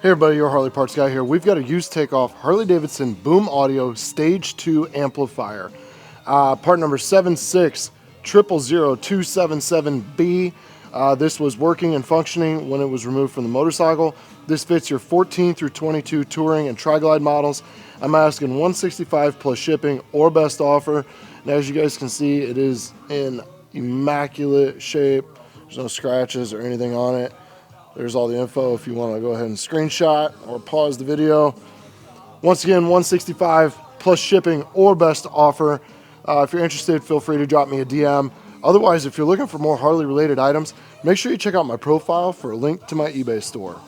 Hey everybody, your Harley Parts Guy here. We've got a used takeoff Harley-Davidson Boom Audio Stage II Amplifier. Part number 7600277B. This was working and functioning when it was removed from the motorcycle. This fits your 14 through 22 touring and tri-glide models. I'm asking $165 plus shipping or best offer. And as you guys can see, it is in immaculate shape. There's no scratches or anything on it. There's all the info if you want to go ahead and screenshot or pause the video. Once again, $165 plus shipping or best offer. If you're interested, feel free to drop me a DM. Otherwise, if you're looking for more Harley related items, make sure you check out my profile for a link to my eBay store.